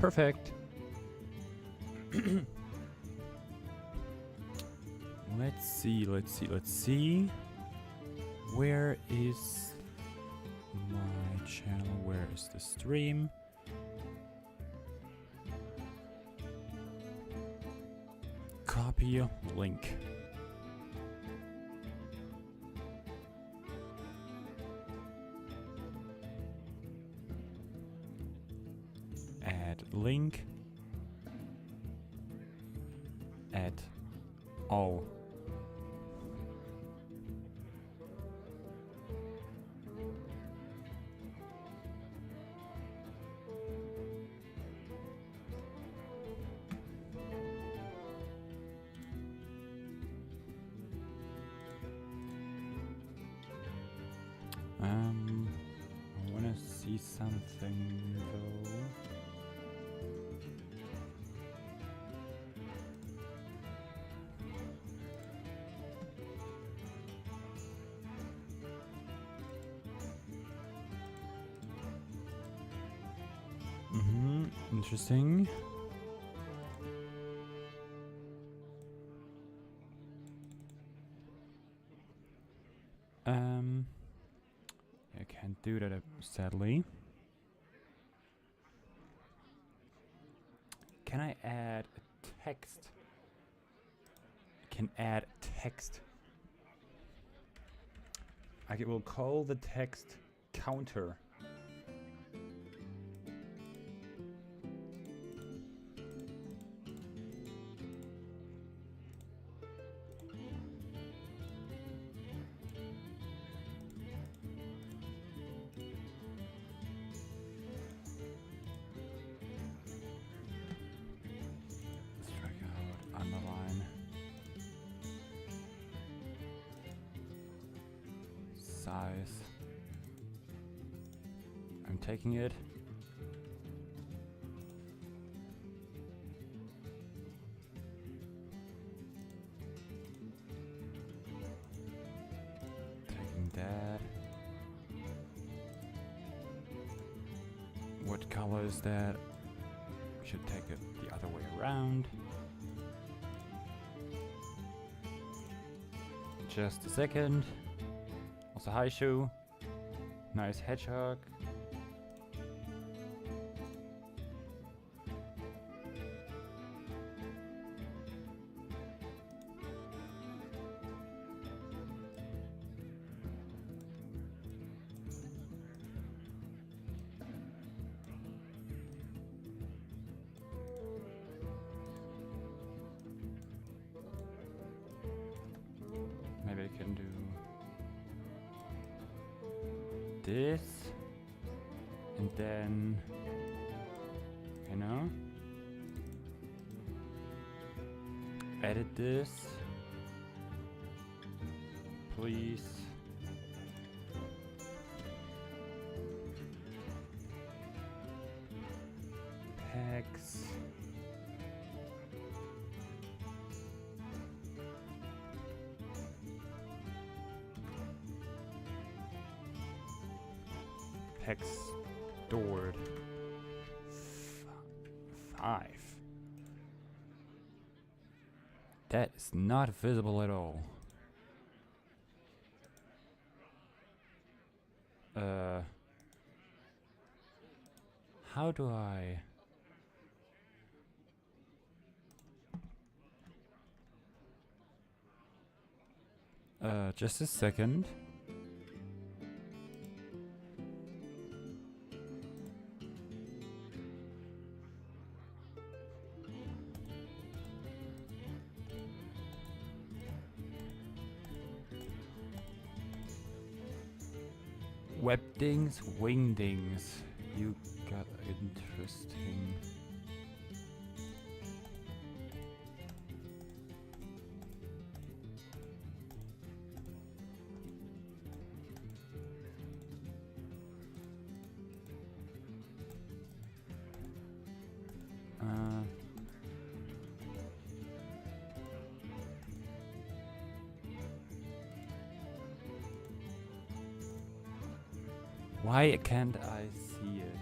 Perfect. Let's see. Where is my channel? Where is the stream? Copy link. Add link. Add all. I wanna see something though. Interesting. I can't do that sadly. Can I add a text? I can add text. I will call the text counter. Size. I'm taking it. Taking that. What color is that? We should take it the other way around. Just a second. Also, hi shoe. Nice hedgehog. Maybe I can do this, and then, you know, edit this, please. Packs. Hex stored 5. That is not visible at all. How do I? Just a second. Webdings, wingdings. You got interesting. Why can't I see it?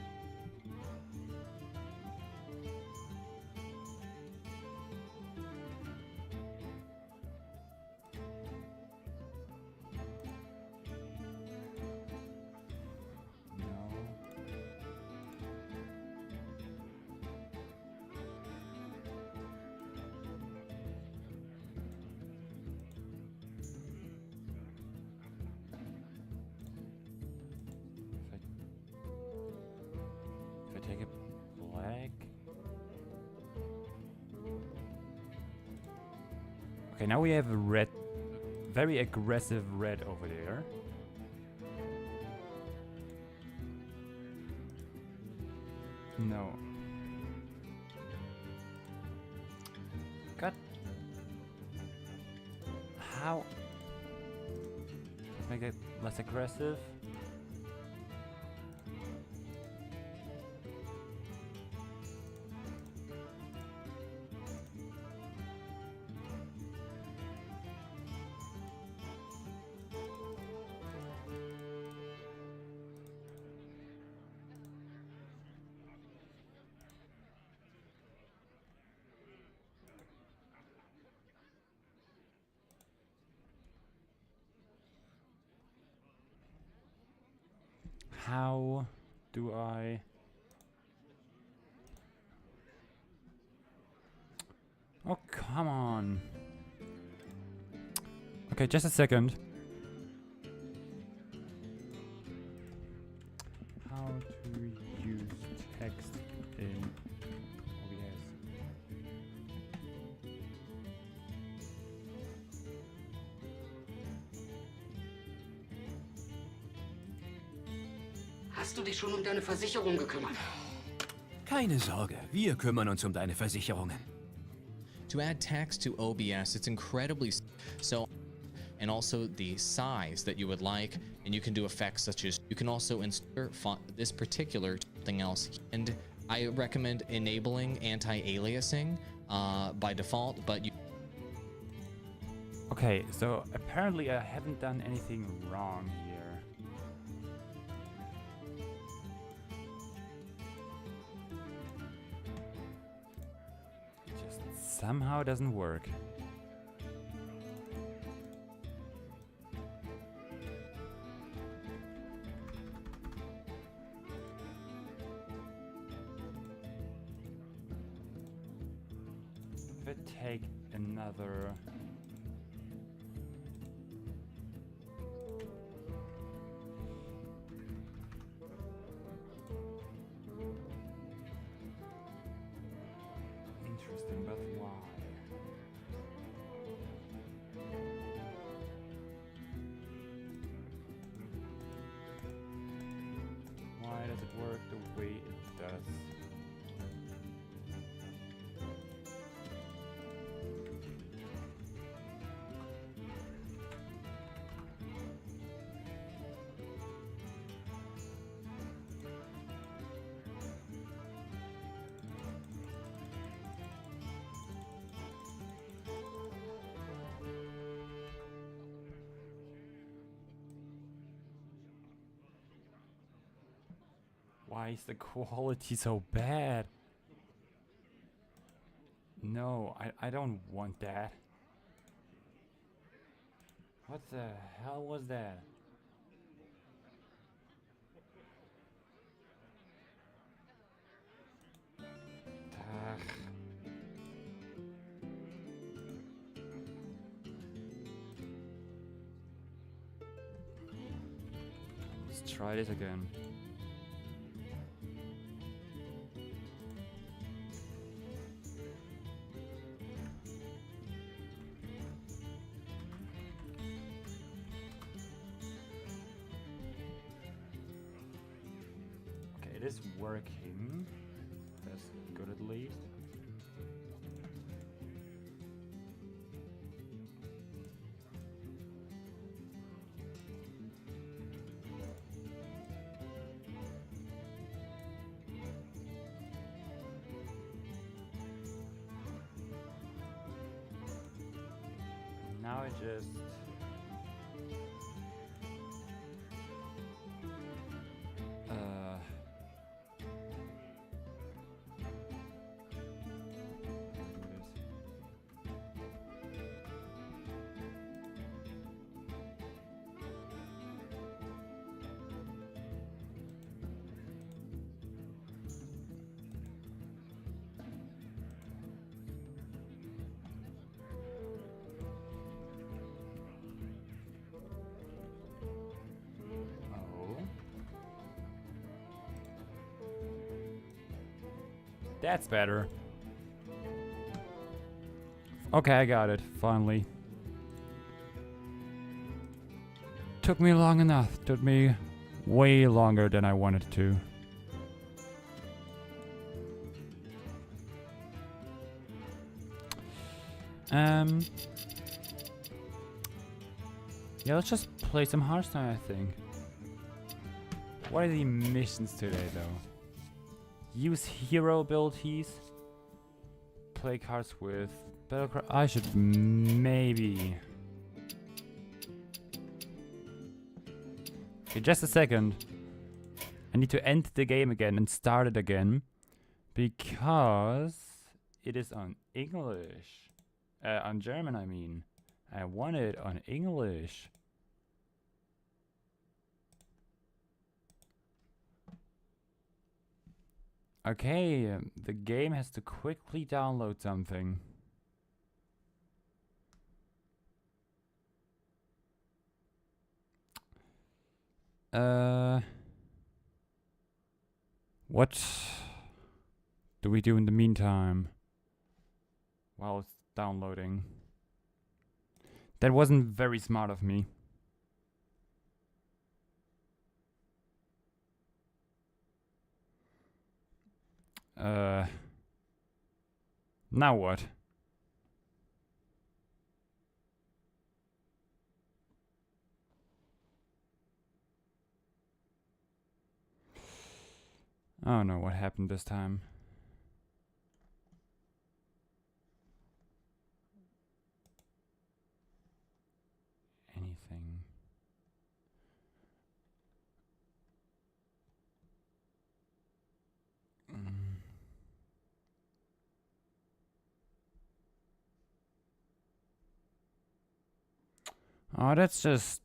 I take a black? Okay, now we have a red, very aggressive red over there. No. God. How? Make it less aggressive. How do I... Oh, come on. Okay, just a second. How to use text in OBS. Hast du dich schon um deine Versicherung gekümmert? Keine Sorge, wir kümmern uns um deine Versicherungen. To add text to OBS, it's incredibly so, and also the size that you would like, and you can do effects such as you can also insert this particular something else. And I recommend enabling anti-aliasing by default, but you. Okay, so apparently I haven't done anything wrong here. Somehow doesn't work. If I take another... Interesting, but why? Why does it work the way it does? Why is the quality so bad? No, I don't want that. What the hell was that? Ugh. Let's try this again. It is working. That's good at least. Now I just... That's better. Okay, I got it, finally. Took me long enough. Took me way longer than I wanted to. Yeah, let's just play some Hearthstone, I think. What are the missions today, though? Use hero abilities. Play cards with Battlecry. I should maybe. Okay, just a second. I need to end the game again and start it again. Because it is on English. On German, I mean. I want it on English. Okay, the game has to quickly download something. What do we do in the meantime? While it's downloading. That wasn't very smart of me. Now what? Oh no, what happened this time? Anything. Oh, that's just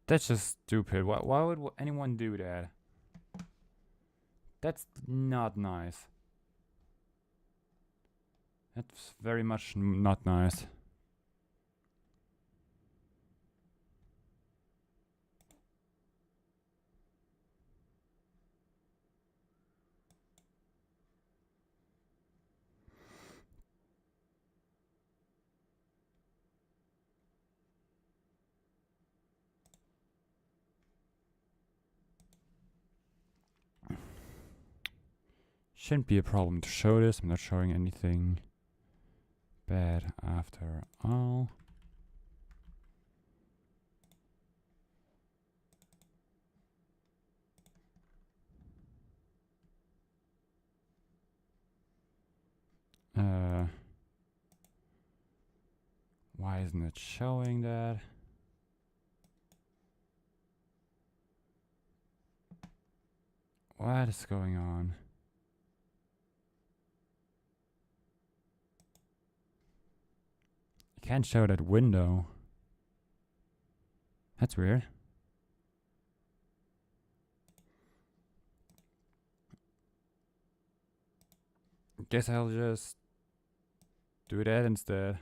stupid. Why would anyone do that? That's not nice. That's very much not nice. Shouldn't be a problem to show this. I'm not showing anything bad after all. Why isn't it showing that? What is going on? I can't show that window. That's weird. Guess I'll just do that instead.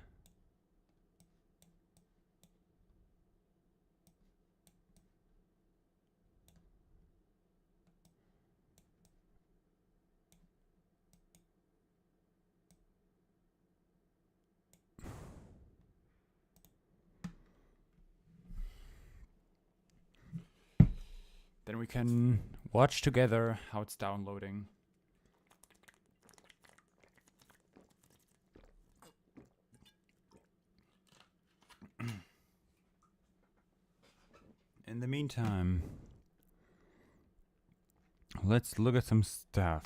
Then we can watch together how it's downloading. In the meantime, let's look at some stuff.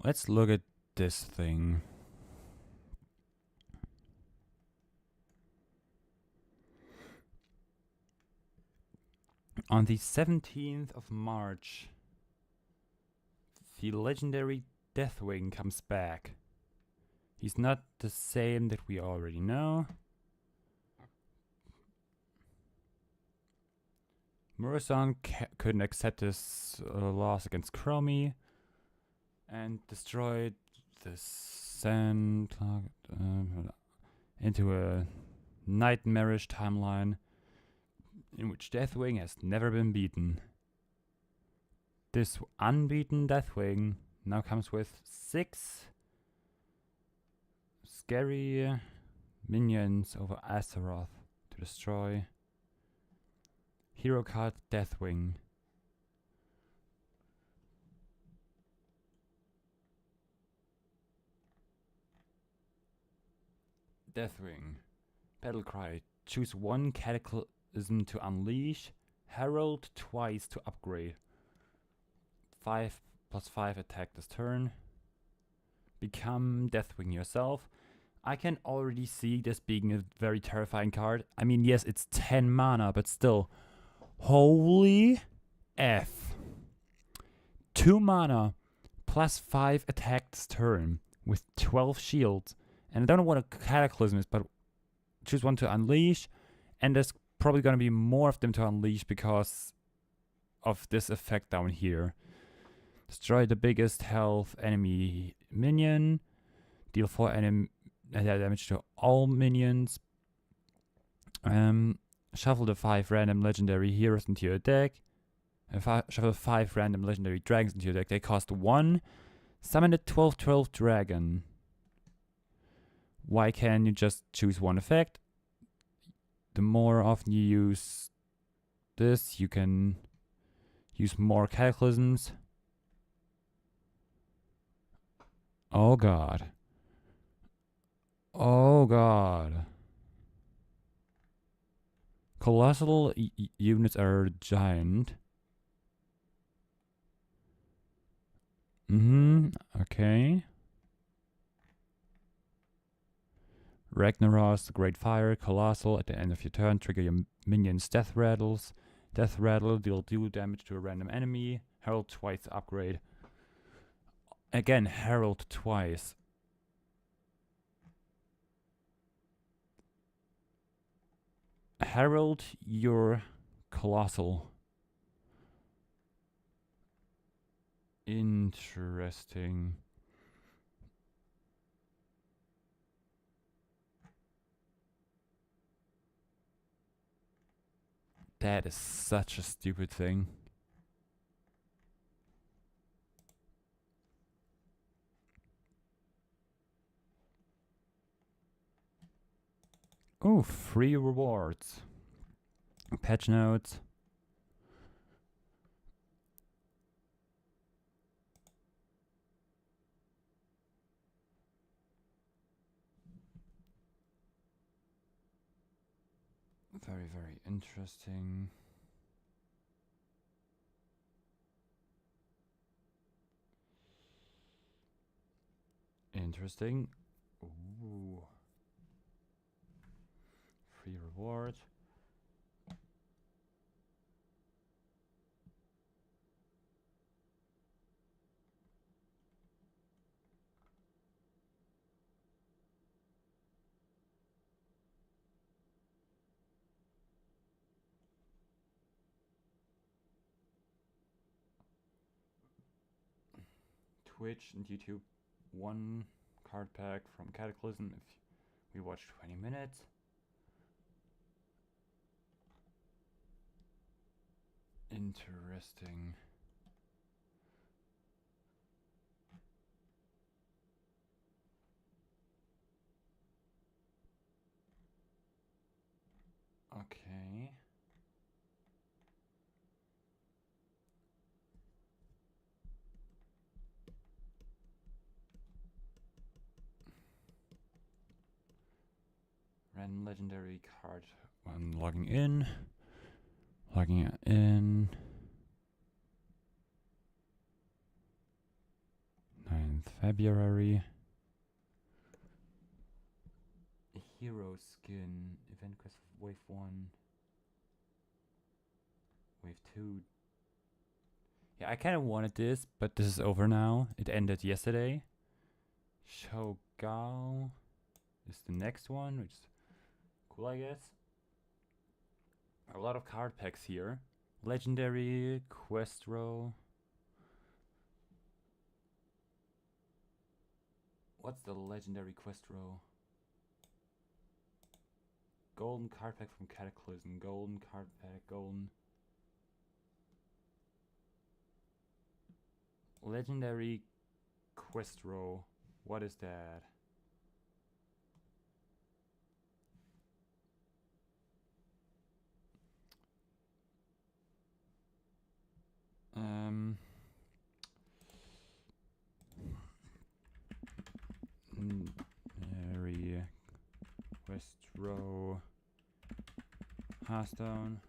Let's look at this thing. On the 17th of March, the legendary Deathwing comes back. He's not the same that we already know, Murasang couldn't accept his loss against Chromie and destroyed the Sand into a nightmarish timeline in which Deathwing has never been beaten. This unbeaten Deathwing now comes with 6 scary minions over Azeroth to destroy. Hero card Deathwing. Deathwing. Battlecry. Choose 1 Cataclysm to unleash. Herald twice to upgrade. 5+5 attack this turn. Become Deathwing yourself. I can already see this being a very terrifying card. I mean, yes, it's 10 mana, but still. Holy F. 2 mana plus 5 attack this turn with 12 shields. And I don't know what a Cataclysm is, but choose 1 to unleash. And there's probably going to be more of them to unleash because of this effect down here. Destroy the biggest health enemy minion. Deal 4 damage to all minions. Shuffle the 5 random legendary heroes into your deck. Shuffle 5 random legendary dragons into your deck. They cost 1. Summon a 12/12 dragon. Why can't you just choose 1 effect? The more often you use this, you can use more cataclysms. Oh god. Oh god. Colossal units are giant. Okay. Ragnaros, the Great Fire, Colossal. At the end of your turn, trigger your minions' Death Rattles. Death Rattle, deal 2 damage to a random enemy. Herald twice, upgrade. Again, Herald twice. Herald your Colossal. Interesting. That is such a stupid thing. Oh, free rewards. Patch notes. Very, very interesting. Interesting. Ooh. Free reward. Twitch and YouTube 1 card pack from Cataclysm if we watch 20 minutes. Interesting. Okay. Random legendary card when logging in. Logging in. 9th February. Hero skin. Event quest wave 1. Wave 2. Yeah, I kind of wanted this, but this is over now. It ended yesterday. Shogao is the next one, which is cool, I guess. A lot of card packs here. Legendary quest row. What's the legendary quest row? Golden card pack from Cataclysm. Golden card pack. Golden. Legendary quest row. What is that? Legendary quest row. Hearthstone.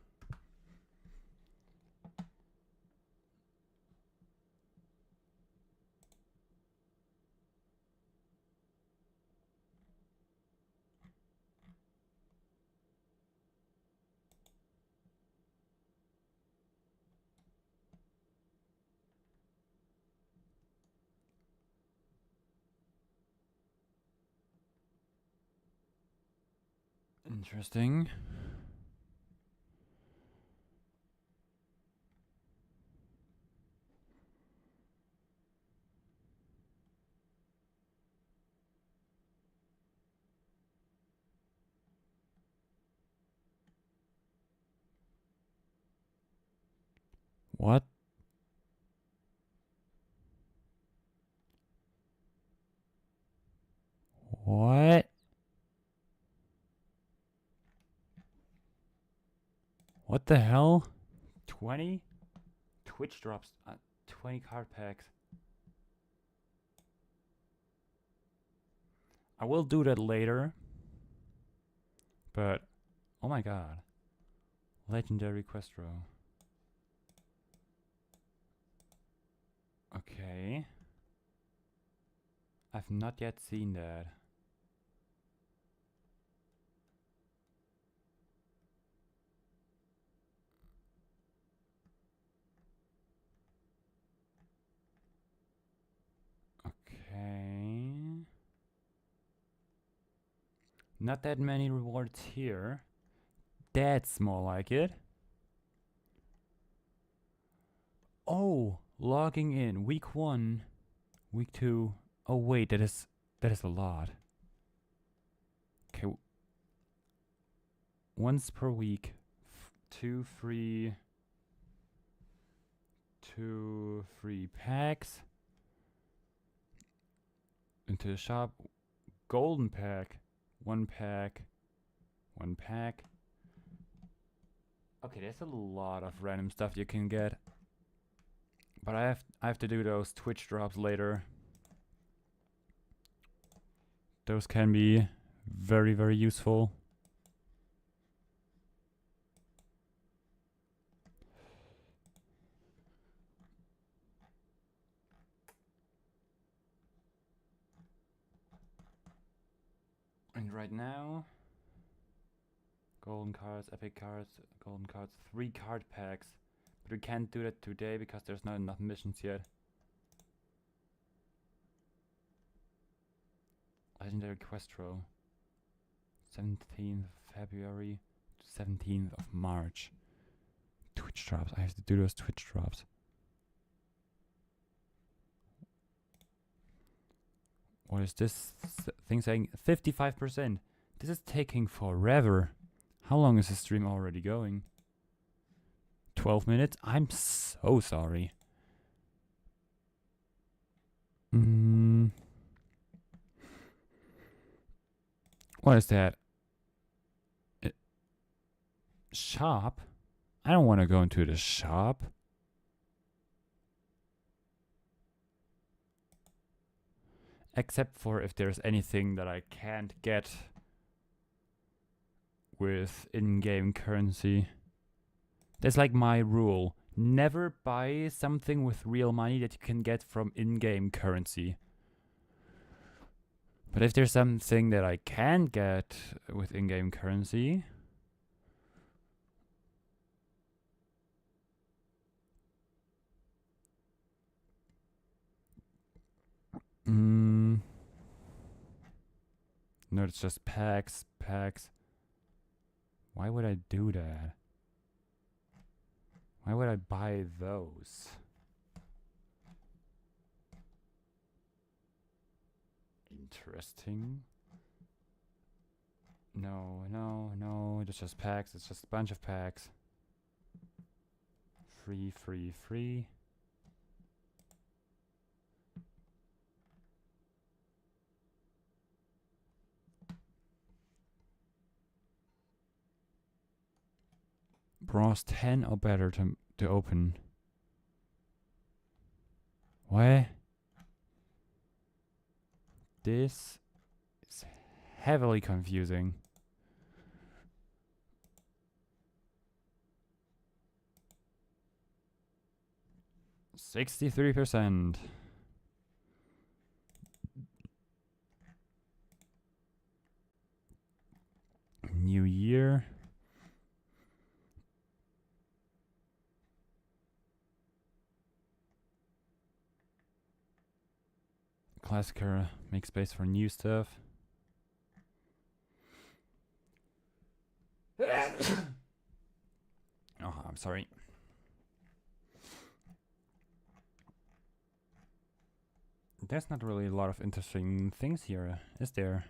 Interesting. What? What? What the hell? 20? Twitch drops 20 card packs. I will do that later. But, oh my god. Legendary quest row. Okay. I've not yet seen that. Okay. Not that many rewards here. That's more like it. Oh, logging in. Week 1. Week 2. Oh wait, that is a lot. Okay. Once per week. 2 free packs. Into the shop. Golden pack. 1 pack. 1 pack. Okay, there's a lot of random stuff you can get. But I have to do those Twitch drops later. Those can be very, very useful. And right now, golden cards, epic cards, golden cards, 3 card packs. But we can't do that today because there's not enough missions yet. Legendary quest row. 17th February to 17th of March. Twitch drops. I have to do those Twitch drops. What is this thing saying? 55%. This is taking forever. How long is the stream already going? 12 minutes? I'm so sorry. What is that? Shop? I don't want to go into the shop. Except for if there's anything that I can't get with in-game currency. That's like my rule. Never buy something with real money that you can get from in-game currency. But if there's something that I can get with in-game currency, no, it's just packs. Why would I do that? Why would I buy those? Interesting. No, no, no. It's just packs. It's just a bunch of packs. Free, free, free. Bronze 10 or better to open. What? This is heavily confusing. $63%. New year. Classicer, make space for new stuff. Oh, I'm sorry. There's not really a lot of interesting things here, is there?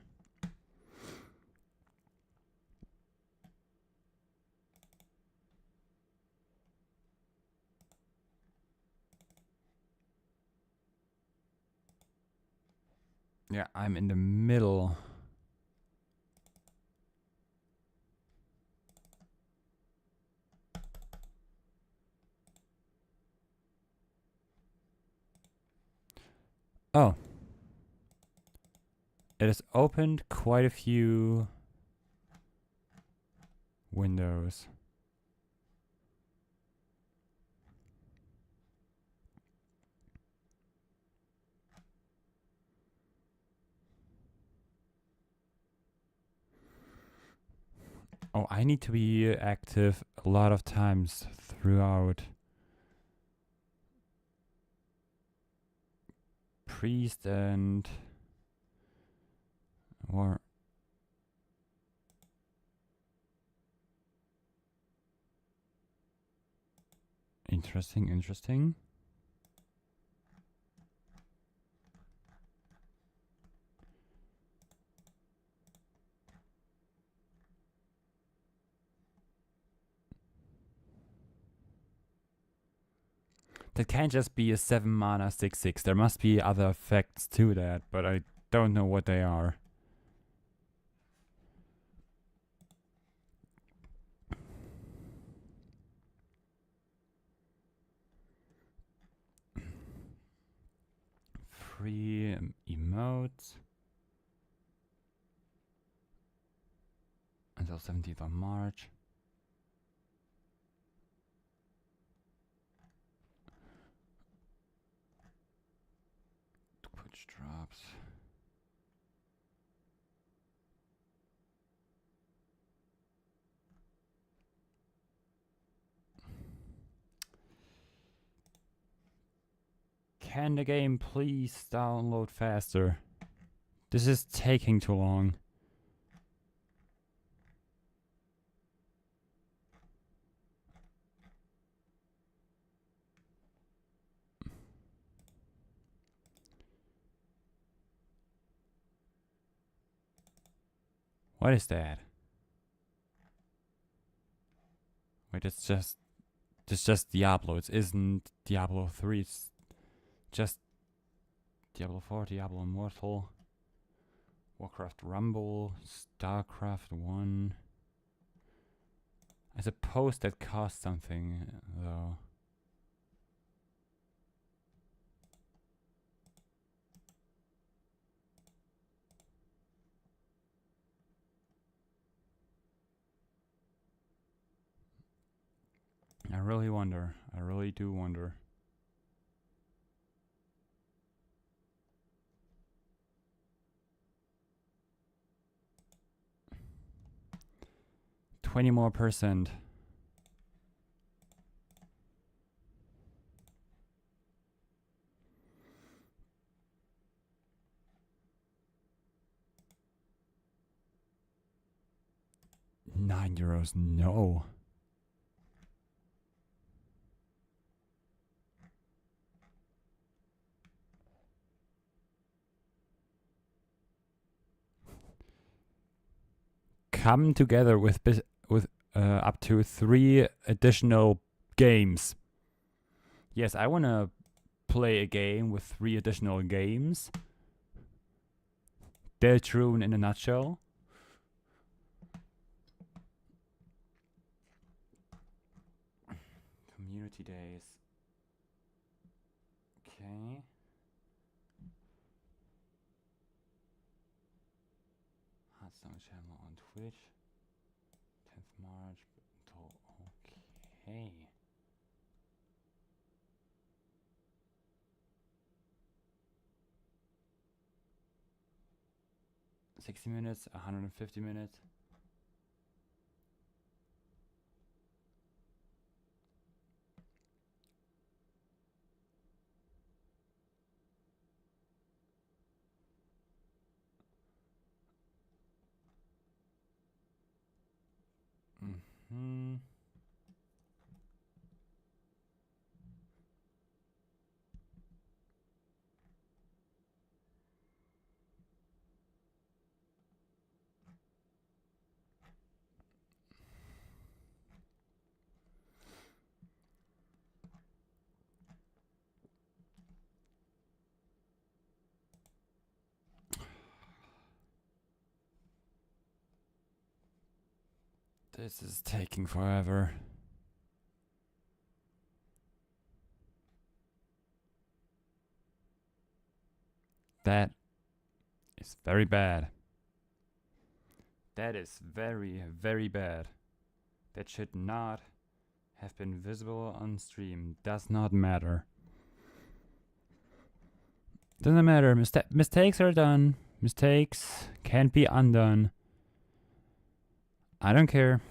Yeah, I'm in the middle. Oh. It has opened quite a few windows. Oh, I need to be active a lot of times throughout. Priest and war. Interesting, interesting. That can't just be a 7 mana 6/6. There must be other effects to that, but I don't know what they are. Free emotes until 17th of March. Twitch drops. Can the game please download faster? This is taking too long. What is that? Wait, it's just Diablo. It isn't Diablo 3. It's just Diablo 4, Diablo Immortal, Warcraft Rumble, Starcraft 1. I suppose that costs something, though. I really wonder. I really do wonder. $20 more. €9, no. come together with up to 3 additional games. Yes, I want to play a game with 3 additional games. Deltarune in a nutshell. Community days. Okay. Hearthstone channel on Twitch. 10th March. Okay. 60 minutes, 150 minutes. Mm-hmm. This is taking forever. That is very bad. That is very, very bad. That should not have been visible on stream. Does not matter. Doesn't matter. Mistakes are done. Mistakes can't be undone. I don't care.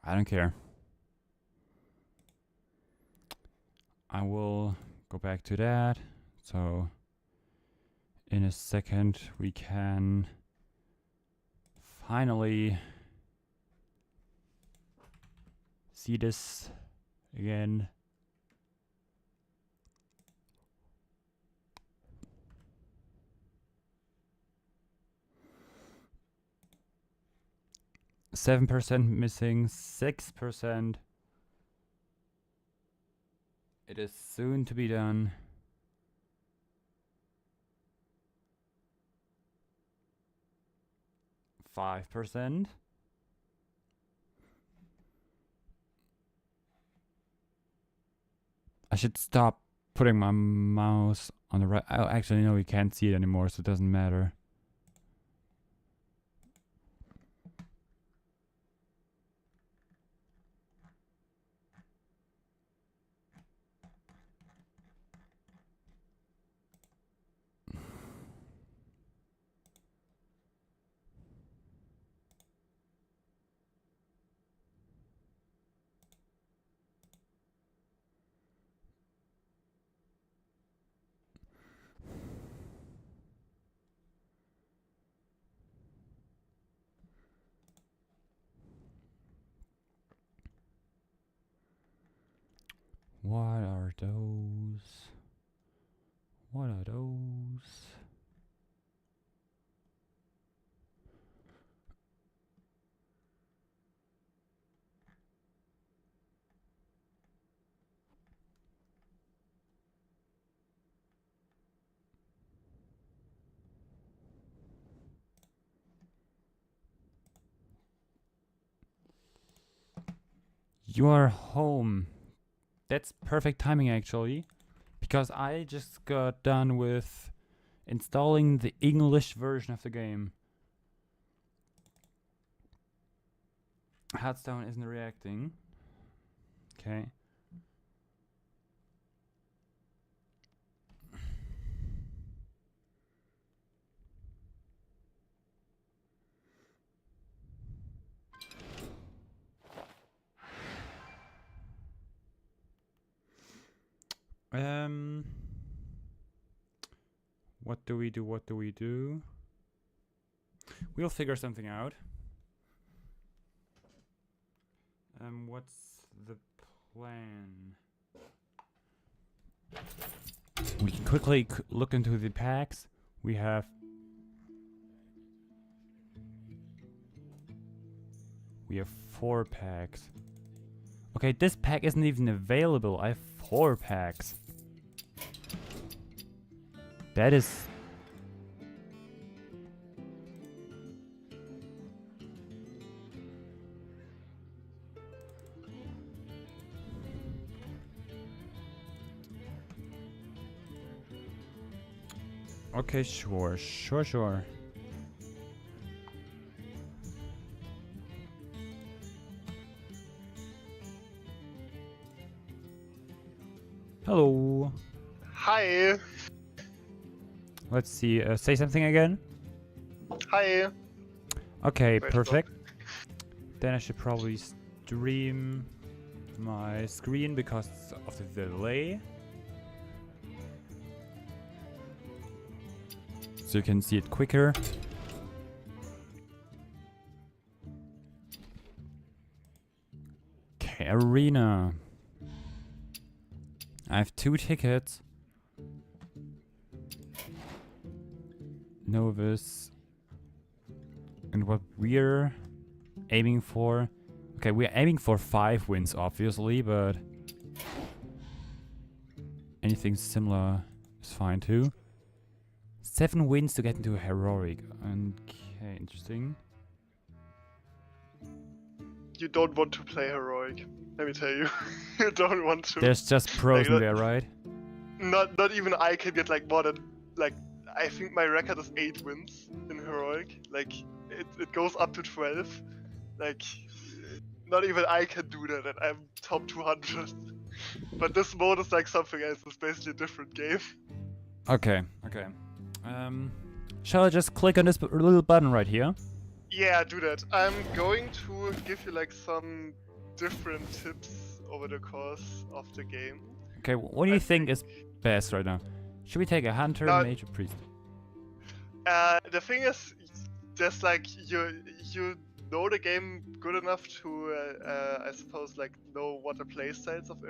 I don't care. I will go back to that. So in a second we can finally see this again. %7 missing, 6%. It is soon to be done. %5. I should stop putting my mouse on the right. Oh, actually, no, we can't see it anymore, so it doesn't matter. What are those? What are those? You are home. That's perfect timing actually, because I just got done with installing the English version of the game. Hearthstone isn't reacting. Okay. What do we do? What do we do? We'll figure something out. What's the plan? We can quickly look into the packs. We have We have 4 packs. Okay, this pack isn't even available. I have 4 packs. That is... Okay, sure. Hello. Hi. Let's see. Say something again. Hi. Okay, Wait, perfect. Then I should probably stream my screen because of the delay. So you can see it quicker. Okay, arena. I have 2 tickets. Novice. And what we're aiming for... Okay, we're aiming for 5 wins, obviously, but... anything similar is fine too. 7 wins to get into a heroic. Okay, interesting. You don't want to play heroic. Let me tell you. You don't want to. There's just pros in Like, there, right? Not even I can get like more than like I think my record is 8 wins in heroic. Like it goes up to 12. Like not even I can do that, and I'm top 200. But this mode is like something else. It's basically a different game. Okay. Shall I just click on this little button right here? Yeah, do that. I'm going to give you like some different tips over the course of the game. Okay, what do you think is best right now? Should we take a hunter, mage, or priest? The thing is, there's like you know the game good enough to I suppose like know what the playstyles of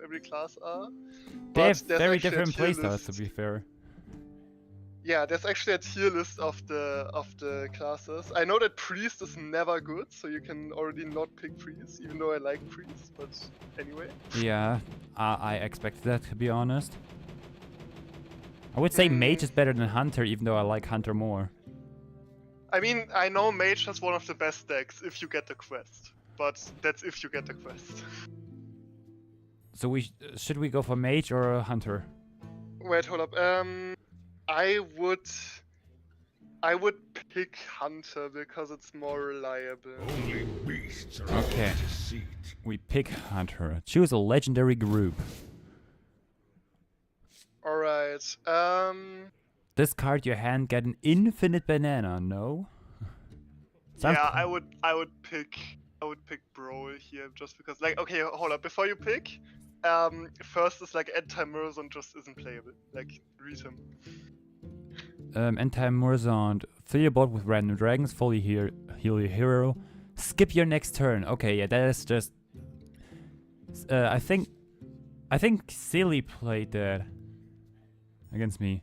every class are. They But have there's very actually a different tier playstyles, to list. be fair. Yeah, there's actually a tier list of the classes. I know that priest is never good, so you can already not pick priest, even though I like priest. But anyway. Yeah, I expected that, to be honest. I would say mage is better than hunter, even though I like hunter more. I mean, I know mage has one of the best decks if you get the quest, but that's if you get the quest. So should we go for mage or a hunter? Wait, hold up. I would pick hunter because it's more reliable. Okay. We pick hunter. Choose a legendary group. Alright. Discard your hand, get an infinite banana. No. Yeah, I would pick Brawl here just because like okay, hold up, before you pick, first is like anti-Murzon just isn't playable. Like read him. Anti-Murzon. Fill your board with random dragons, fully heal your hero. Skip your next turn. Okay, yeah, that is just I think Silly played that against me.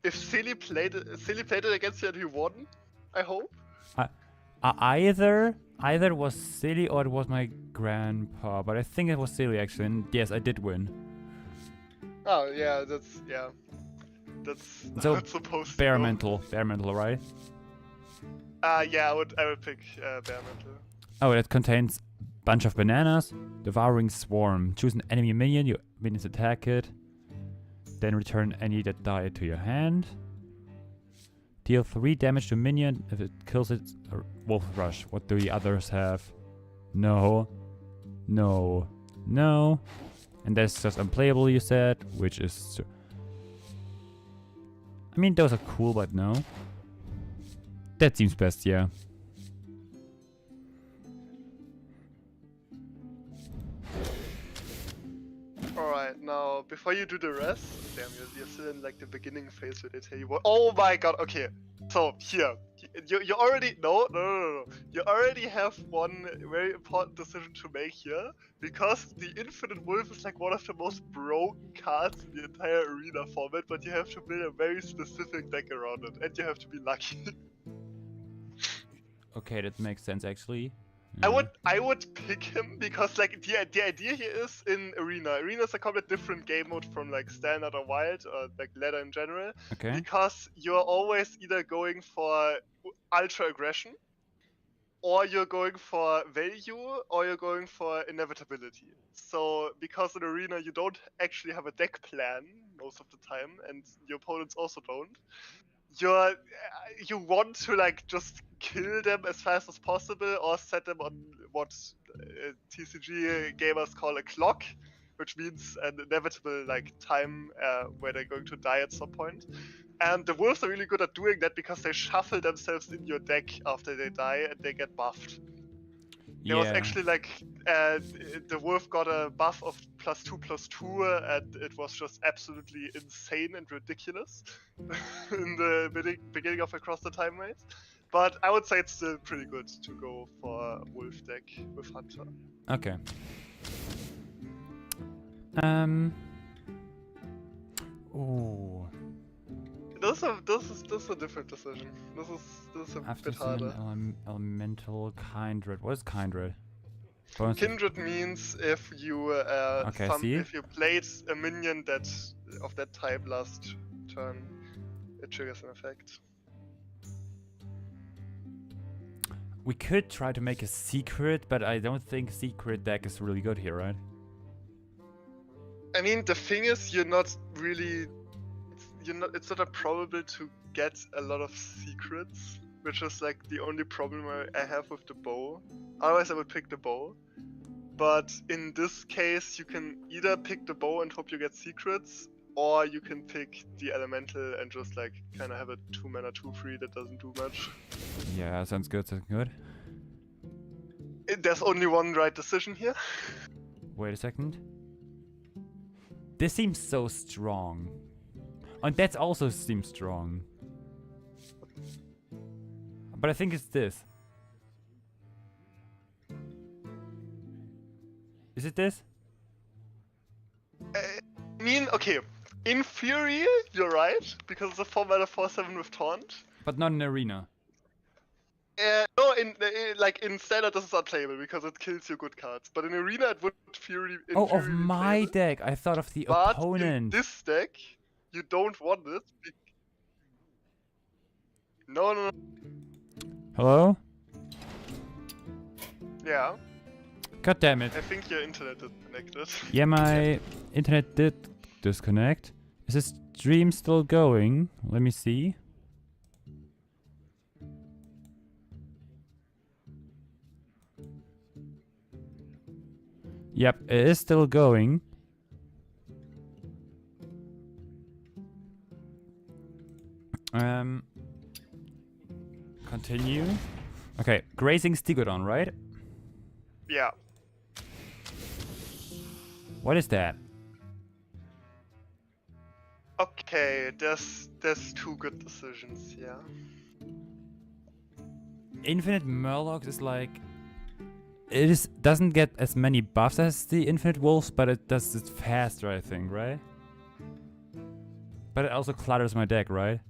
If Silly played it against you and he won, I hope. Either it was Silly or it was my grandpa, but I think it was Silly actually, and yes, I did win. Oh yeah, that's So not supposed to bare go. mental, right? Yeah, I would pick bare mental. Oh, it contains bunch of bananas, devouring swarm. Choose an enemy minion, your minions attack it. Then return any that died to your hand. Deal 3 damage to minion if it kills it. Wolf rush. What do the others have? No. And that's just unplayable, you said, which is. I mean, those are cool, but no. That seems best, yeah. Alright, now before you do the rest, damn, you're still in like the beginning phase where they tell you what. Oh my god, okay. So here, you already no. You already have one very important decision to make here, because the Infinite Wolf is like one of the most broken cards in the entire arena format, but you have to build a very specific deck around it, and you have to be lucky. Okay, that makes sense actually. I would pick him because like the idea here is in Arena. Arena is a complete different game mode from like Standard or Wild or like Ladder in general. Okay. Because you're always either going for ultra aggression, or you're going for value, or you're going for inevitability. So because in Arena you don't actually have a deck plan most of the time, and your opponents also don't. You want to like just kill them as fast as possible or set them on what TCG gamers call a clock, which means an inevitable like time where they're going to die at some point. And the wolves are really good at doing that because they shuffle themselves in your deck after they die and they get buffed. There was actually like the wolf got a buff of +2/+2, and it was just absolutely insane and ridiculous in the beginning of Across the Time Waits. But I would say it's still pretty good to go for wolf deck with Hunter. Okay. Ooh. This is a different decision. This is a After bit harder. elemental kindred. What is kindred? Bonus- Kindred means if you if you played a minion that of that type last turn, it triggers an effect. We could try to make a secret, but I don't think secret deck is really good here, right? I mean, the thing is, you're not really, it's not probable to get a lot of secrets, which is like the only problem I have with the bow. Otherwise I would pick the bow. But in this case, you can either pick the bow and hope you get secrets, or you can pick the elemental and just like kind of have a 2-mana 2/3 that doesn't do much. Yeah, sounds good, sounds good. There's only one right decision here. Wait a second. This seems so strong. And that also seems strong. But I think it's this. Is it this? I mean, okay, in theory, you're right, because it's a 4-mana 4/7 with Taunt. But not in arena. No, like in standard this is unplayable because it kills your good cards. But in arena it would Of my deck. I thought of the but opponent. in this deck, you don't want it. No. Hello? Yeah, God damn it. I think your internet is connected. Yeah, my internet did disconnect. Is this stream still going? Let me see. Yep, it is still going. Continue. Okay, Grazing Stegodon, right? Yeah. What is that? Okay, there's two good decisions, yeah. Infinite Murlocs is like... doesn't get as many buffs as the Infinite Wolves, but it does it faster, I think, right? But it also clutters my deck, right?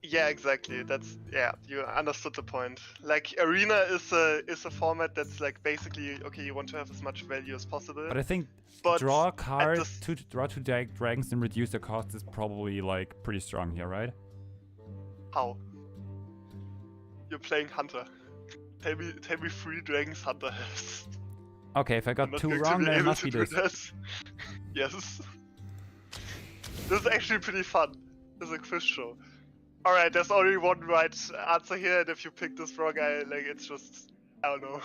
Yeah, exactly. Yeah, you understood the point. Like Arena is a format that's like basically okay, you want to have as much value as possible. But I think draw a card, draw two dragons and reduce the cost is probably like pretty strong here, right? How? You're playing Hunter. Tell me 3 dragons Hunter has. Okay, if I got 2 wrong, then it must be this. That. Yes. This is actually pretty fun. This is a quiz show. Alright, there's only one right answer here, and if you pick this wrong, it's just, I don't know.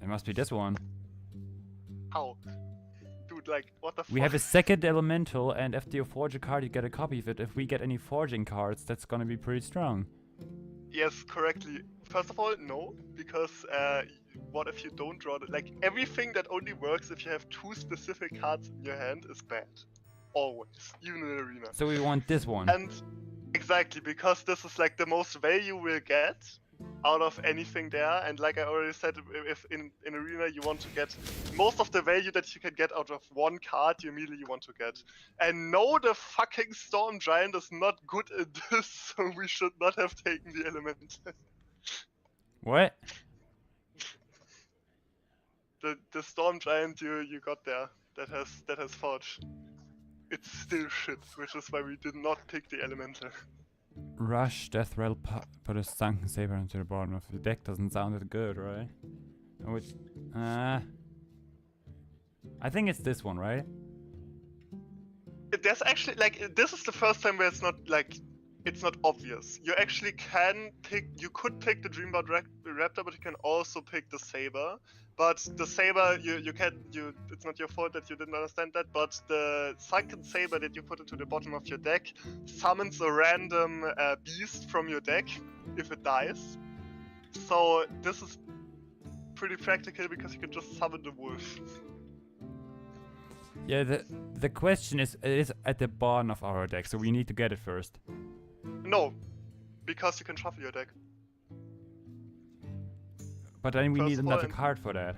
It must be this one. How? Dude, like, what the fuck? We have a second elemental, and if you forge a card, you get a copy of it. If we get any forging cards, that's gonna be pretty strong. Yes, correctly. First of all, no, because what if you don't draw like everything that only works if you have 2 specific cards in your hand is bad. Always, even in arena. So we want this one. And exactly, because this is like the most value we'll get out of anything there. And like I already said, if in Arena you want to get most of the value that you can get out of one card, you immediately want to get. And no, the fucking Storm Giant is not good at this, so we should not have taken the element. What? The Storm Giant you got there that has Forge. It's still shit, which is why we did not pick the Elemental. Rush, Death Rattle, put a Sunken Saber into the bottom of the deck doesn't sound that good, right? Which, I think it's this one, right? There's actually, like, this is the first time where it's not, like, it's not obvious. You actually can pick, you could pick the Dreambound Raptor, but you can also pick the Saber. But the Saber, it's not your fault that you didn't understand that, but the Sunken Saber that you put into the bottom of your deck summons a random beast from your deck if it dies. So this is pretty practical because you can just summon the wolf. Yeah, the question is, it is at the bottom of our deck, so we need to get it first. No, because you can shuffle your deck. But then we First need of all, another card for that.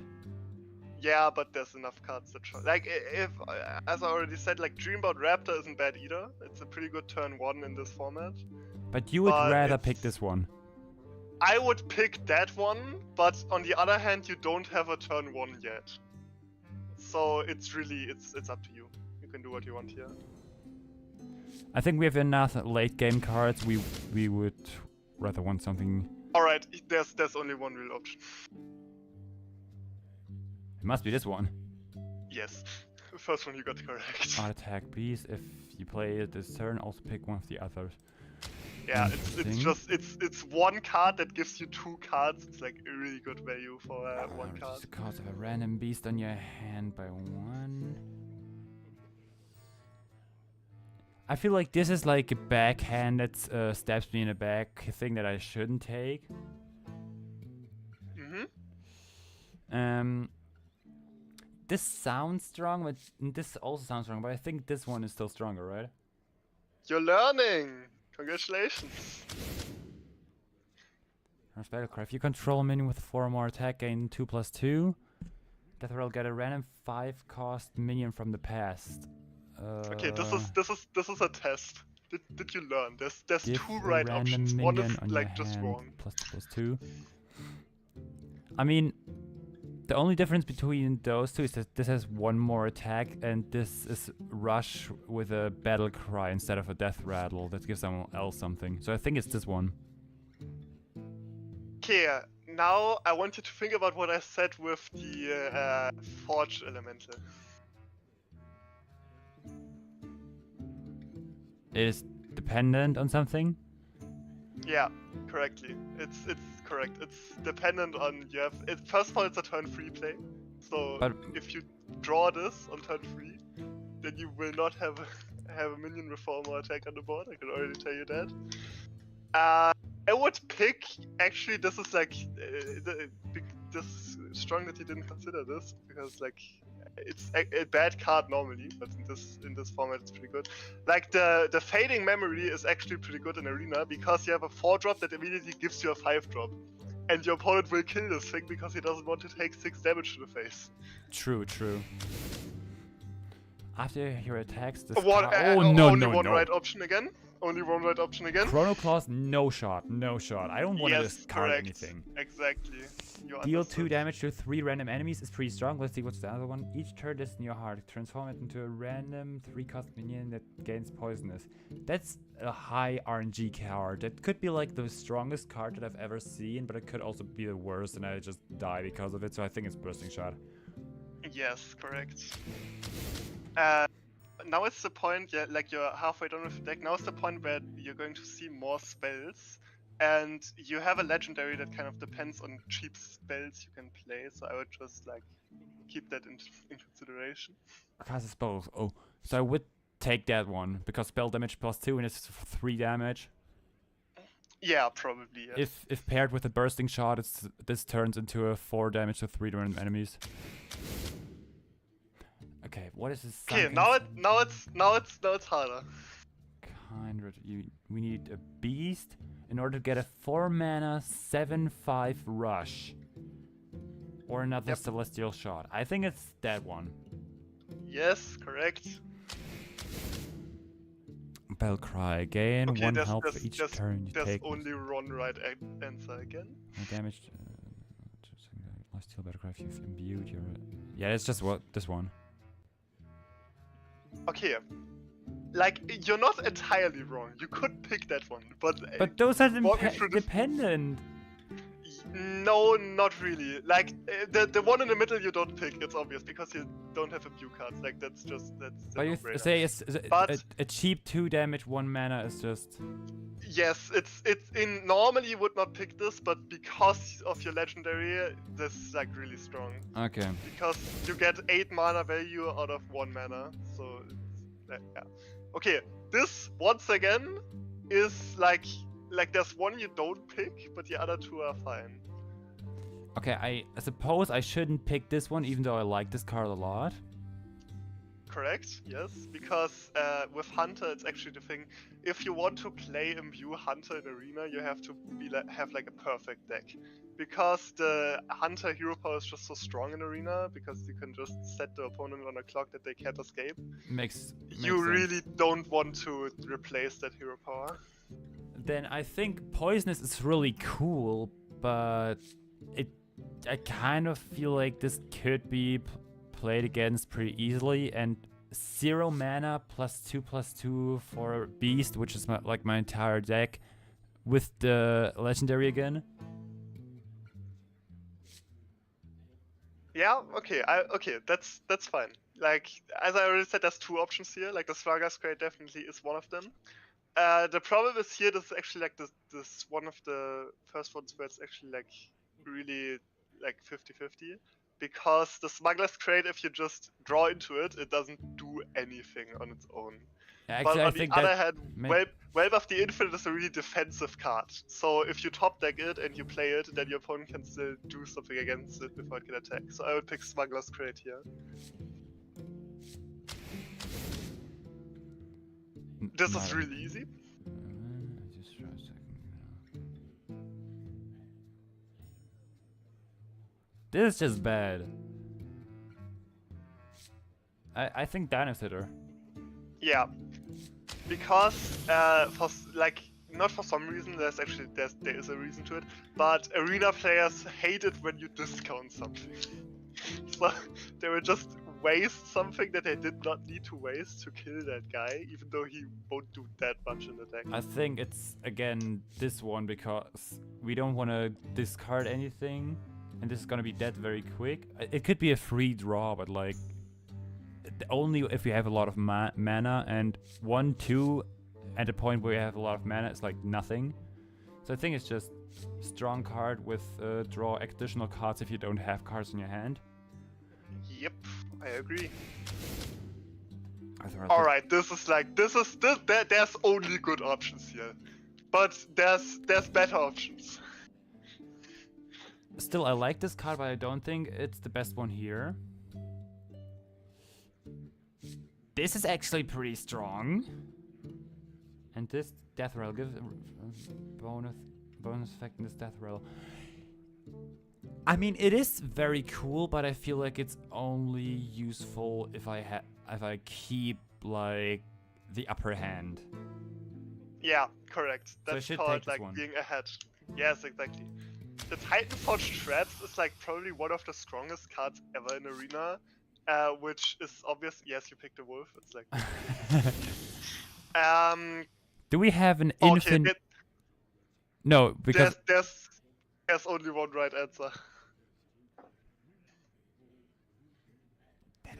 Yeah, but there's enough cards to try. Like, if, as I already said, like, Dreambound Raptor isn't bad either. It's a pretty good turn 1 in this format. But you would rather pick this one. I would pick that one, but on the other hand, you don't have a turn 1 yet. So it's really, it's up to you. You can do what you want here. I think we have enough late game cards. We would rather want something. Alright, there's only one real option. It must be this one. Yes. The first one you got correct. Art attack, please. If you play it this turn, also pick one of the others. Yeah, it's one card that gives you 2 cards. It's like a really good value for one card. Reduce the cost of a random beast on your hand by 1. I feel like this is like a backhand that stabs me in the back thing that I shouldn't take. This sounds strong, but this also sounds strong. But I think this one is still stronger, right? You're learning. Congratulations. First battle cry. If you control a minion with 4 or more attack, gain 2/2. Death Rattle get a random 5 cost minion from the past. Okay, this is a test. Did you learn? There's Give 2 right options. One is like just wrong. +2/+2. I mean, the only difference between those two is that this has 1 more attack, and this is Rush with a Battle Cry instead of a Death Rattle. That gives someone else something. So I think it's this one. Okay, now I want you to think about what I said with the Forge Elemental. It is dependent on something? Yeah, correctly. It's correct. It's dependent on you have. First of all, it's a turn 3 play. So if you draw this on turn 3, then you will not have a minion with 4 more attack on the board. I can already tell you that. I would pick. Actually, this is like this is strong that you didn't consider this because like. It's a bad card normally, but in this format it's pretty good. Like the Fading Memory is actually pretty good in Arena because you have a 4-drop that immediately gives you a 5-drop. And your opponent will kill this thing because he doesn't want to take 6 damage to the face. True. After your attacks, this only one right option again. Only one right option again. Chrono Claws, no shot. I don't want to discard anything. Exactly. Deal 2 damage to 3 random enemies is pretty strong. Let's see what's the other one. Each turn this in your heart. Transform it into a random 3-cost minion that gains poisonous. That's a high RNG card. That could be like the strongest card that I've ever seen, but it could also be the worst and I just die because of it. So I think it's Bursting Shot. Yes, correct. Now it's the point, yeah, like you're halfway done with the deck. Now it's the point where you're going to see more spells. And you have a legendary that kind of depends on cheap spells you can play, so I would just like keep that in consideration. Cast spells. Oh, so I would take that one because spell damage +2 and it's 3 damage. Yeah, probably. Yes. If paired with a bursting shot, this turns into a 4 damage to 3 random enemies. Okay, what is this? Okay, now it's harder. 400. We need a beast in order to get a 4 mana 7/5 rush. Or another celestial shot. I think it's that one. Yes, correct. Bell cry again. Okay, 1 there's, health there's, for each there's, turn you there's take. only one right answer again. No damage. Last heal battle cry if you've imbued your. Yeah, it's just this one. Okay. Like, you're not entirely wrong. You could pick that one, but... But those are walk me through this- dependent. No, not really. Like, the one in the middle you don't pick, it's obvious, because you don't have imbue cards. Like, that's the But you no-brainer. say But- a cheap 2 damage 1 mana is just. Yes, it's in normally you would not pick this, but because of your legendary, this is like really strong. Okay. Because you get 8 mana value out of 1 mana, so it's, yeah. Okay, this once again is like there's one you don't pick, but the other 2 are fine. Okay, I suppose I shouldn't pick this one, even though I like this card a lot. Correct, yes, because with Hunter it's actually the thing, if you want to play Imbue Hunter in Arena, you have to have like a perfect deck. Because the Hunter hero power is just so strong in Arena, because you can just set the opponent on a clock that they can't escape. Makes You sense. really don't want to replace that hero power. Then I think Poisonous is really cool, but I kind of feel like this could be played against pretty easily, and 0 mana +2/+2 for Beast, which is my entire deck, with the legendary again. Yeah, okay, that's fine. Like, as I already said, there's 2 options here. Like, the Swagger's Crate definitely is one of them. The problem is here, this is actually like this one of the first ones where it's actually like really like 50-50. Because the Smuggler's Crate, if you just draw into it, it doesn't do anything on its own. Actually, But I on the think other that hand, may- Whelp of the Infinite is a really defensive card. So if you top deck it and you play it, then your opponent can still do something against it before it can attack. So I would pick Smuggler's Crate here. This is really easy. Just try a second. This is just bad. I think Dino's hitter. Yeah, because not for some reason, there is a reason to it, but arena players hate it when you discount something. So they will just waste something that they did not need to waste to kill that guy, even though he won't do that much in the deck. I think it's again this one because we don't want to discard anything, and this is gonna be dead very quick. It could be a free draw, but like only if you have a lot of mana, and 1-2 at a point where you have a lot of mana is like nothing. So I think it's just strong card with draw additional cards if you don't have cards in your hand. Yep, I agree. There's Alright, there's only good options here. But there's better options. Still, I like this card, but I don't think it's the best one here. This is actually pretty strong. And this Death Rattle gives a bonus effect in this Death Rattle. I mean, it is very cool, but I feel like it's only useful if I keep like the upper hand. Yeah, correct. So I That's should called take this like one. being ahead. Yes, exactly. The Titanforge Traps is like probably one of the strongest cards ever in Arena, which is obvious. Yes, you picked the wolf. It's like. Do we have an Okay, infinite? No, because there's only one right answer.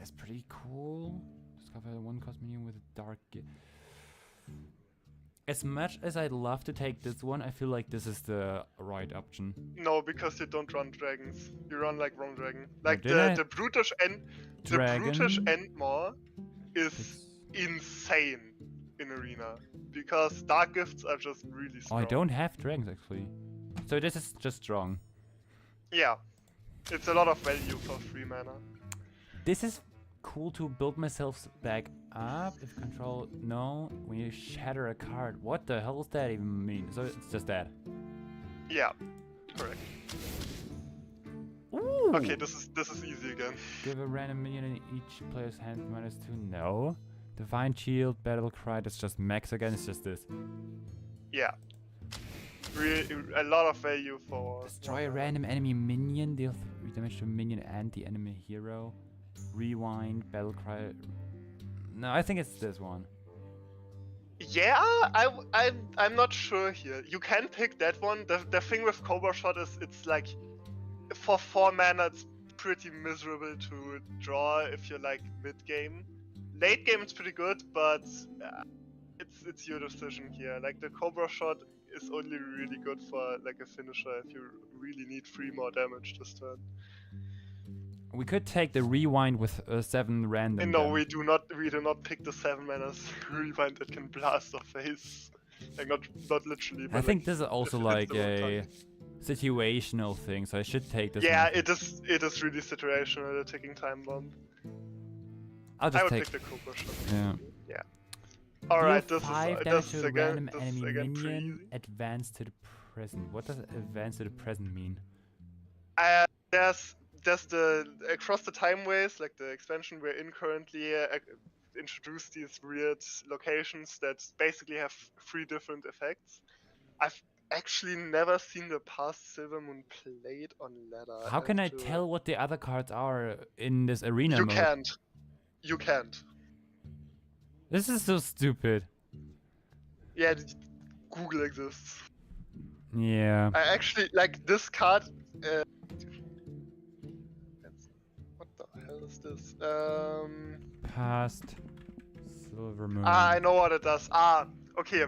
that is pretty cool. Discover one cost minion with a dark. As much as I'd love to take this one, I feel like this is the right option. No, because you don't run dragons. You run like wrong dragon. Oh, Like did the brutish Endmaw is insane in Arena because dark gifts are just really Oh, strong. I don't have dragons actually. So this is just strong. Yeah, it's a lot of value for 3 mana. This is cool to build myself back up if control. No, when you shatter a card. What the hell does that even mean? So it's just that. Yeah, correct. Ooh. Okay, this is easy again. Give a random minion in each player's hand -2. No. Divine Shield, Battle Cry. That's just max again. It's just this. Yeah. A lot of value for... Destroy a random enemy minion. Deal 3 damage to a minion and the enemy hero. Rewind, Battle Cry. No, I think it's this one. Yeah, I'm not sure here. You can pick that one. The thing with Cobra Shot is it's like for 4 mana it's pretty miserable to draw if you're like mid game. Late game it's pretty good, but it's your decision here. Like the Cobra Shot is only really good for like a finisher if you really need 3 more damage this turn. We could take the rewind with 7 random. No, we do not pick the 7 mana rewind that can blast our face. Like not literally. But I think like, this is also if like it's the wrong a time. situational thing, so I should take this Yeah, one. it is really situational, the ticking time bomb. I'll I just would take. pick the Cobra Shot. Yeah. Alright, Deal this 5 is damage this to is a again random this is enemy again pretty minion. easy. Advance to the present. What does advance to the present mean? There's the across the timeways, like the expansion we're in currently, introduced these weird locations that basically have 3 different effects. I've actually never seen the past Silver Moon played on ladder. How can I tell what the other cards are in this arena You mode? can't. You can't. This is so stupid. Yeah, Google exists. Yeah. I actually like this card. What the hell is this? Past Silver Moon. I know what it does. Okay.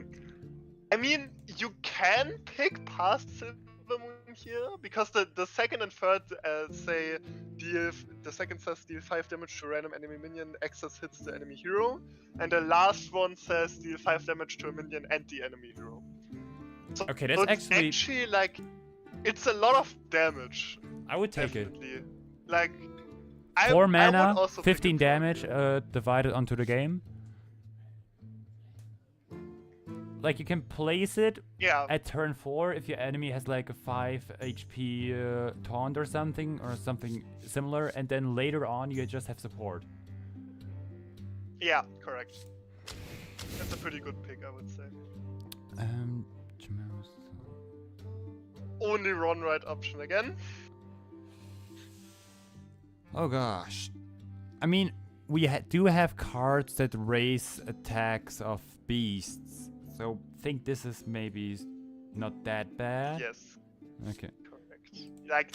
I mean, you can pick past Silver Moon here because the second and third say the second says deal 5 damage to a random enemy minion, excess hits the enemy hero, and the last one says deal 5 damage to a minion and the enemy hero. So Okay, that's it's actually like it's a lot of damage. I would take it. Definitely. Like 4 I mana, would also pick 15 it for- damage divided onto the game. Like you can place it Yeah. at turn 4 if your enemy has like a 5 HP taunt or something similar, and then later on you just have support. Yeah, correct. That's a pretty good pick, I would say. Only run right option again. Oh gosh. I mean, we do have cards that raise attacks of beasts, so think this is maybe not that bad. Yes, Okay. correct. Like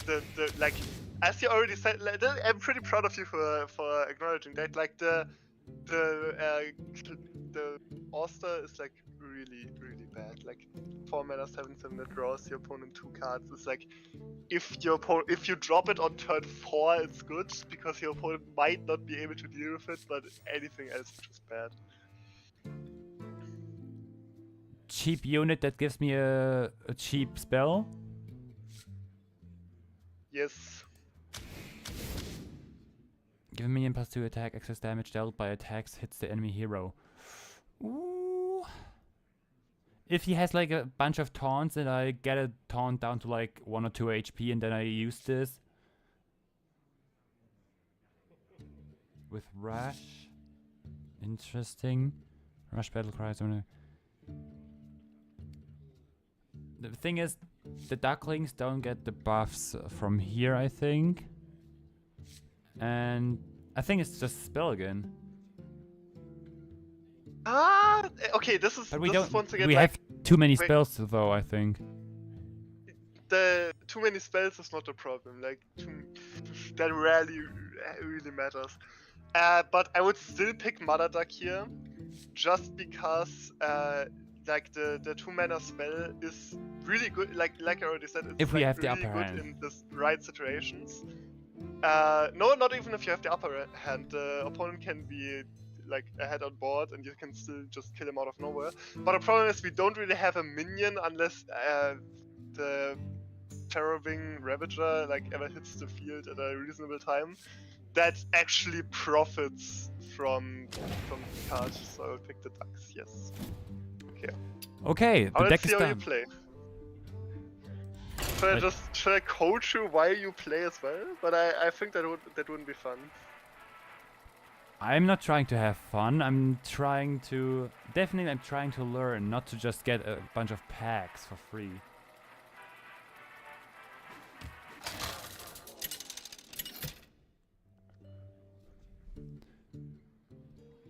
like as you already said, like, I'm pretty proud of you for acknowledging that. Like the Auster is like really bad. Like 4 mana 7/7 that draws your opponent 2 cards. It's like if you drop it on turn 4, it's good because your opponent might not be able to deal with it, but anything else is just bad. Cheap unit that gives me a cheap spell. Yes. Give a minion +2 attack, excess damage dealt by attacks hits the enemy hero. Ooh. If he has like a bunch of taunts and I get a taunt down to like 1 or 2 HP and then I use this with Rush. Interesting. Rush Battle Cries. The thing is, the ducklings don't get the buffs from here, I think. And I think it's just spell again. Okay, this is But we this don't. is once again We like have too many wait. spells though, I think. the too many spells is not a problem. Like that rarely really matters. But I would still pick Mother Duck here, just because like the 2 mana spell is really good. Like I already said, it's If we like, have the really upper good hand. in the right situations. No, not even if you have the upper hand. The opponent can be like ahead on board, and you can still just kill him out of nowhere. But the problem is we don't really have a minion unless the Terrorwing Ravager like ever hits the field at a reasonable time. that actually profits from the card. So I'll pick the ducks. Yes. Okay. Okay, the Let's deck see is how you done. play. Wait. Should I coach you while you play as well? But I think that wouldn't be fun. I'm not trying to have fun. I'm trying to learn, not to just get a bunch of packs for free.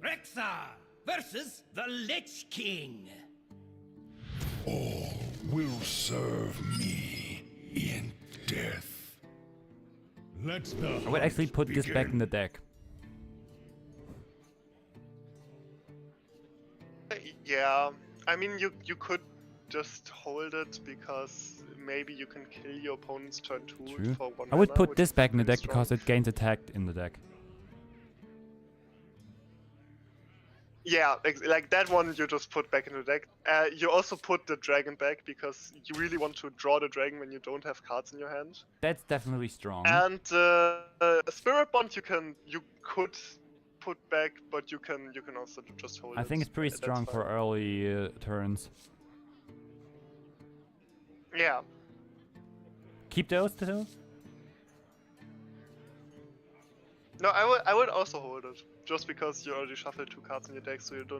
Rexar versus the Lich King. All will serve me in death. Let the I would actually put this back in the deck. Yeah, I mean you could just hold it because maybe you can kill your opponent's turn 2 True. for 1 I would mana, put which this is back in the pretty deck because strong. it gains attack in the deck. Yeah, like that one you just put back in the deck. You also put the dragon back because you really want to draw the dragon when you don't have cards in your hand. That's definitely strong. And Spirit Bond you could put back, but you can also just hold it. I think it's pretty That's strong for fine. early turns. Yeah. Keep those two? No, I would also hold it just because you already shuffled 2 cards in your deck, so you don't